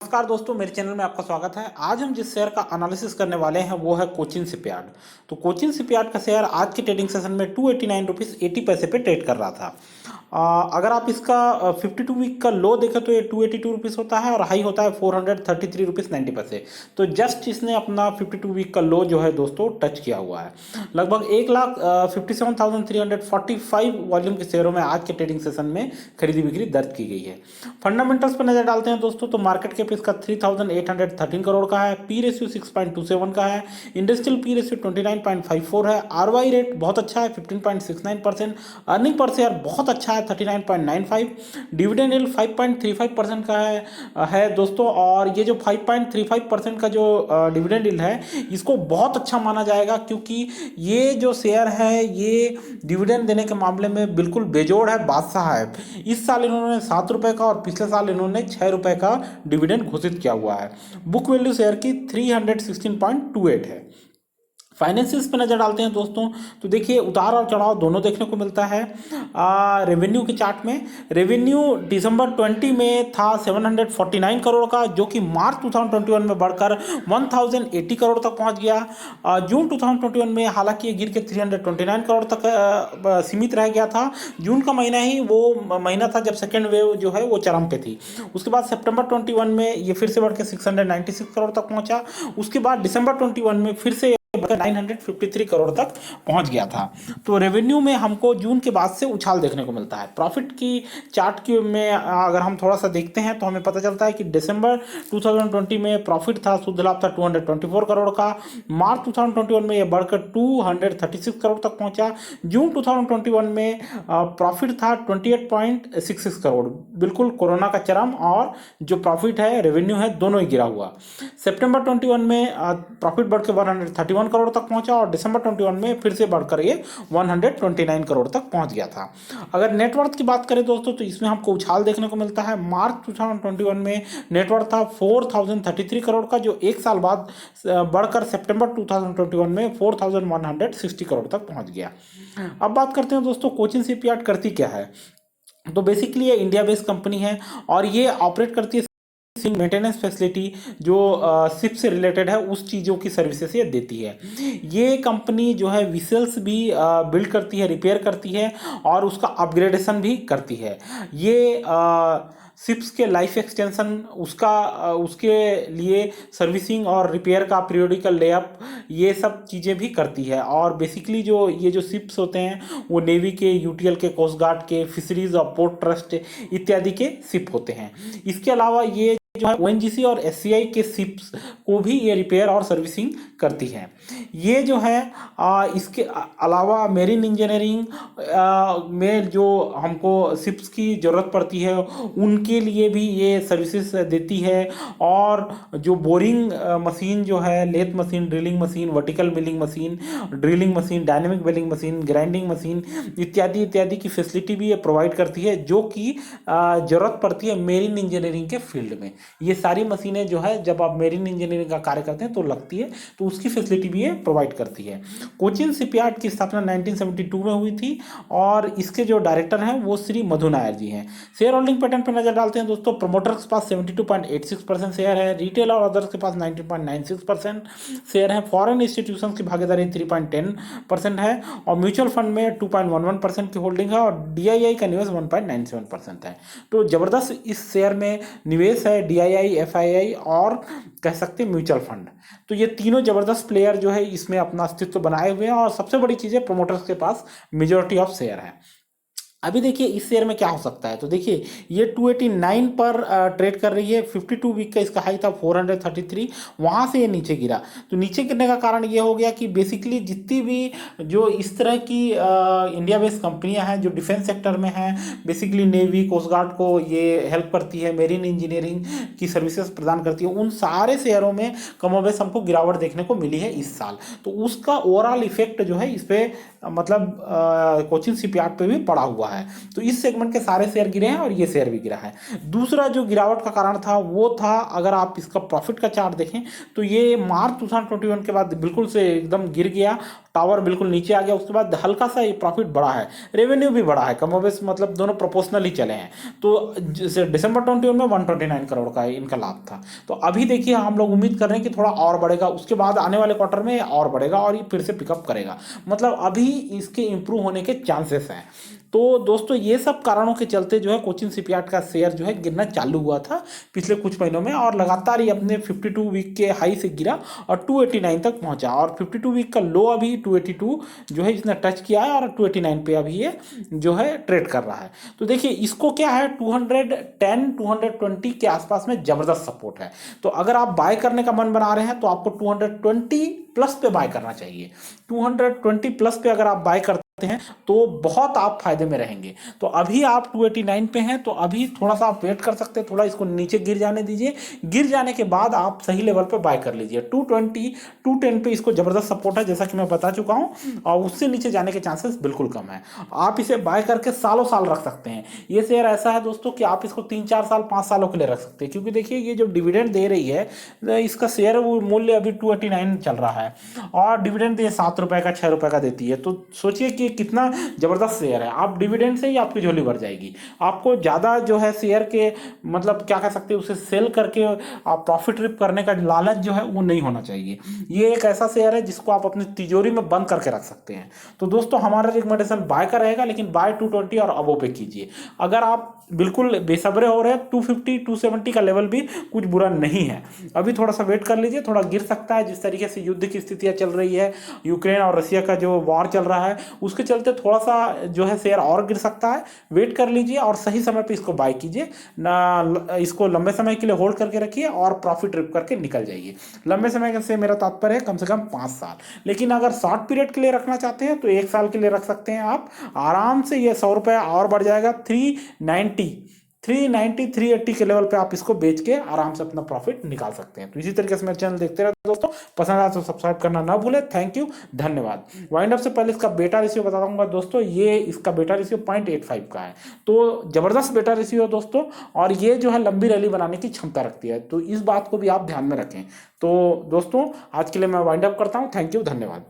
नमस्कार दोस्तों, मेरे चैनल में आपका स्वागत है। आज हम जिस शेयर का एनालिसिस करने वाले हैं वो है कोचिन शिपयार्ड। तो कोचिन शिपयार्ड का शेयर आज के ट्रेडिंग सेशन में 289 रुपीज़ 80 पैसे पे ट्रेड कर रहा था। अगर आप इसका 52 वीक का लो देखें तो ये 282 रुपीज़ होता है और हाई होता है 433 रुपीज़ 90 पैसे। तो जस्ट इसने अपना 52 वीक का लो जो है दोस्तों टच किया हुआ है। लगभग 1,57,345 वॉल्यूम के शेयरों में आज के ट्रेडिंग सेशन में खरीदी बिक्री दर्ज की गई है। फंडामेंटल्स पर नजर डालते हैं दोस्तों, तो मार्केट कैप इसका 3,813 करोड़ का है, पी रेशियो 6.27 का है, इंडस्ट्रियल पी रेशियो 29.54 है, आरवाई रेट बहुत अच्छा है 15.69%, अर्निंग पर शेयर बहुत अच्छा है 39.95, डिविडेंड यील्ड 5.35% का है दोस्तों। और ये जो 5.35% का जो डिविडेंड यील्ड है इसको बहुत अच्छा माना जाएगा, क्योंकि ये जो शेयर है ये डिविडेंड देने के मामले में बिल्कुल बेजोड़ है, बादशाह है। इस साल इन्होंने 7 रुपए का और पिछले साल इन्होंने 6 रुपए का डिविडेंड घोषित किया हुआ है। बुक वैल्यू शेयर की 316.28 है। फाइनेंसिस पे नजर डालते हैं दोस्तों, तो देखिए उतार और चढ़ाव दोनों देखने को मिलता है। रेवेन्यू के चार्ट में रेवेन्यू दिसंबर 20 में था 749 करोड़ का, जो कि मार्च 2021 में बढ़कर 1080 करोड़ तक पहुंच गया। जून 2021 में हालांकि ये गिर के 329 करोड़ तक सीमित रह गया था। जून का महीना ही वो महीना था जब सेकेंड वेव जो है वो चरम पे थी। उसके बाद सितंबर 21 में ये फिर से बढ़ के 696 करोड़ तक पहुंचा। उसके बाद दिसंबर 21 में फिर से 953 करोड़ तक पहुंच गया था। तो रेवेन्यू में हमको जून के बाद से उछाल देखने को मिलता है। प्रॉफिट की चार्ट की में अगर हम थोड़ा सा देखते हैं तो हमें पता चलता है कि दिसंबर 2020 में प्रॉफिट था, शुद्ध लाभ था 224 करोड़ का। मार्च 2021 में यह बढ़कर 236 करोड़ तक पहुंचा। जून 2021 में प्रॉफिट था 28.66 करोड़। बिल्कुल कोरोना का चरम और जो प्रॉफिट है रेवेन्यू है दोनों ही गिरा हुआ। सितंबर 21 में प्रॉफिट बढ़ के 131 करोड़ तक पहुंचा और दिसंबर 21 में फिर से बढ़कर ये 129 करोड़ तक पहुंच गया था। अगर नेटवर्थ की बात करें दोस्तों तो इसमें हमको उछाल देखने को मिलता है। मार्च 2021 में नेटवर्थ था 4033 करोड़ का, जो एक साल बाद बढ़कर सितंबर 2021 में 4160 करोड़ तक पहुंच गया। अब बात करते हैं दोस्तों कोचिन शिपयार्ड करती क्या है। तो बेसिकली ये इंडिया बेस्ड कंपनी है और ये ऑपरेट करती है मेंटेनेंस फैसिलिटी जो शिप से रिलेटेड है उस चीज़ों की सर्विसेज ये देती है। ये कंपनी जो है विसल्स भी बिल्ड करती है, रिपेयर करती है और उसका अपग्रेडेशन भी करती है। ये शिप्स के लाइफ एक्सटेंशन उसके लिए सर्विसिंग और रिपेयर का पीरियोडिकल लेअप ये सब चीज़ें भी करती है। और बेसिकली जो ये जो शिप्स होते हैं वो नेवी के, यूटीएल के, कोस्ट गार्ड के, फिशरीज और पोर्ट ट्रस्ट इत्यादि के शिप होते हैं। इसके अलावा ये जो है ओएनजीसी और एससीआई के शिप्स को भी ये रिपेयर और सर्विसिंग करती है। ये जो है इसके अलावा मेरीन इंजीनियरिंग में जो हमको शिप्स की ज़रूरत पड़ती है उनके लिए भी ये सर्विसेज देती है। और जो बोरिंग मशीन जो है, lathe machine, drilling machine, vertical milling machine, drilling machine, dynamic welding machine, grinding machine इत्यादि इत्यादि की फैसिलिटी भी ये प्रोवाइड करती है, जो कि ज़रूरत पड़ती है मेरीन इंजीनियरिंग के फील्ड में। ये सारी मशीनें जो है जब आप मेरीन इंजीनियरिंग का कार्य करते हैं तो लगती है, तो उसकी फैसिलिटी भी ये प्रोवाइड करती है। कोचिन शिपयार्ड की स्थापना 1972 में हुई थी और इसके जो डायरेक्टर हैं वो श्री मधु नायर जी हैं। शेयर होल्डिंग पैटर्न पर नजर डालते हैं दोस्तों, प्रमोटर्स के पास 72.86% शेयर है, रिटेल और अदर्स के पास 19.96% शेयर है, फॉरेन इंस्टीट्यूशंस की भागीदारी 3.10% है और म्यूचुअल फंड में 2.11% की होल्डिंग है और डीआईआई का निवेश 1.97% है। तो जबरदस्त इस शेयर में निवेश है, डीआईआई, एफआईआई और कह सकते हैं म्यूचुअल फंड। तो ये तीनों जबरदस्त प्लेयर जो है इसमें अपना अस्तित्व बनाए हुए हैं और सबसे बड़ी चीज़ है प्रमोटर्स के पास मेजॉरिटी ऑफ शेयर है। अभी देखिए इस शेयर में क्या हो सकता है, तो देखिए ये 289 पर ट्रेड कर रही है। 52 वीक का इसका हाई था 433, वहाँ से ये नीचे गिरा। तो नीचे गिरने का कारण ये हो गया कि बेसिकली जितनी भी जो इस तरह की इंडिया बेस्ड कंपनियां हैं जो डिफेंस सेक्टर में हैं, बेसिकली नेवी, कोस्ट गार्ड को ये हेल्प करती है, मेरीन इंजीनियरिंग की सर्विसेज प्रदान करती है, उन सारे शेयरों में कमोबेश हमको गिरावट देखने को मिली है इस साल। तो उसका ओवरऑल इफेक्ट जो है इस पर मतलब कोचिन शिपयार्ड पे भी पड़ा हुआ है, तो इस सेगमेंट के सारे शेयर गिरे हैं और ये शेयर भी गिरा है। दूसरा जो गिरावट का कारण था वो था, अगर आप इसका प्रॉफिट का चार्ट देखें तो ये मार्च 2021 के बाद बिल्कुल से एकदम गिर गया, टावर बिल्कुल नीचे आ गया, उसके बाद हल्का सा ये प्रॉफिट बढ़ा है, रेवेन्यू भी बढ़ा है, कमोबेश मतलब दोनों प्रोपोर्शनल ही चले हैं। तो जैसे दिसंबर 21 में 129 करोड़ का इनका लाभ था। तो अभी देखिए हम लोग उम्मीद कर रहे हैं कि थोड़ा और बढ़ेगा, उसके बाद आने वाले क्वार्टर में और बढ़ेगा और ये फिर से पिकअप करेगा, मतलब अभी इसके इंप्रूव होने के चांसेस हैं। तो दोस्तों ये सब कारणों के चलते जो है कोचिन शिपयार्ड का शेयर जो है गिरना चालू हुआ था पिछले कुछ महीनों में, और लगातार ये अपने 52 वीक के हाई से गिरा और 289 तक पहुंचा, और 52 वीक का लो अभी 282 जो है इसने टच किया है, और 289 पे अभी ये जो है ट्रेड कर रहा है। तो देखिए इसको क्या है, 210 220 के आसपास में जबरदस्त सपोर्ट है। तो अगर आप बाय करने का मन बना रहे हैं तो आपको 220 प्लस पे बाय करना चाहिए। 220 प्लस पे अगर आप बाय करते हैं तो बहुत आप फायदे में रहेंगे। तो अभी आप 289 पे हैं, तो अभी थोड़ा सा आप वेट कर सकते हैं, थोड़ा इसको नीचे गिर जाने दीजिए, गिर जाने के बाद आप सही लेवल पे बाय कर लीजिए। 220 210 पे इसको जबरदस्त सपोर्ट है जैसा कि मैं बता चुका हूं, और उससे नीचे जाने के चांसेस बिल्कुल कम है। आप इसे बाय करके सालों साल रख सकते हैं। ये शेयर ऐसा है दोस्तों कि आप इसको 3-4 साल 5 सालों के लिए रख सकते हैं, क्योंकि देखिए ये जो डिविडेंड दे रही है, इसका शेयर मूल्य अभी 289 चल रहा है, और डिविडेंड ये 7 रुपए का 6 रुपए का देती है। तो सोचिए कि कितना जबरदस्त शेयर है। आप डिविडेंड से ही आपकी झोली भर जाएगी। आपको ज़्यादा जो है शेयर के मतलब क्या कह सकते हैं, उसे सेल करके आप प्रॉफिट रिप करने का लालच जो है वो नहीं होना चाहिए। ये एक ऐसा शेयर है जिसको आप अपनी तिजोरी में बंद करके रख सकते हैं। तो दोस्तों हमारा रिकमेंडेशन बाय का रहेगा, लेकिन बाय 220 और अबो पे कीजिए। अगर आप बिल्कुल बेसब्रे हो रहे हैं, 250 270 का लेवल भी कुछ बुरा नहीं है। अभी थोड़ा सा वेट कर लीजिए, थोड़ा गिर सकता है। जिस तरीके से युद्ध की स्थितियां चल रही है, यूक्रेन और रशिया का जो वॉर चल रहा है, उसके चलते थोड़ा सा जो है शेयर और गिर सकता है। वेट कर लीजिए और सही समय पे इसको बाय कीजिए ना, इसको लंबे समय के लिए होल्ड करके रखिए और प्रॉफिट रिप करके निकल जाइए। लंबे समय से मेरा तात्पर्य है कम से कम 5 साल, लेकिन अगर शॉर्ट पीरियड के लिए रखना चाहते हैं तो 1 साल के लिए रख सकते हैं आप आराम से। ये 100 रुपये और बढ़ जाएगा, 390 380 के लेवल पे आप इसको बेच के आराम से अपना प्रॉफिट निकाल सकते हैं। तो इसी तरीके से मेरे चैनल देखते रहे दोस्तों, पसंद आया तो सब्सक्राइब करना ना भूले। थैंक यू, धन्यवाद। वाइंड अप से पहले इसका बेटा रेशियो बता दूंगा दोस्तों, ये इसका बेटा रेशियो 0.85 का है, तो जबरदस्त बेटा रेशियो है दोस्तों, और ये जो है लंबी रैली बनाने की क्षमता रखती है। तो इस बात को भी आप ध्यान में रखें। तो दोस्तों आज के लिए मैं वाइंड अप करता हूँ। थैंक यू, धन्यवाद।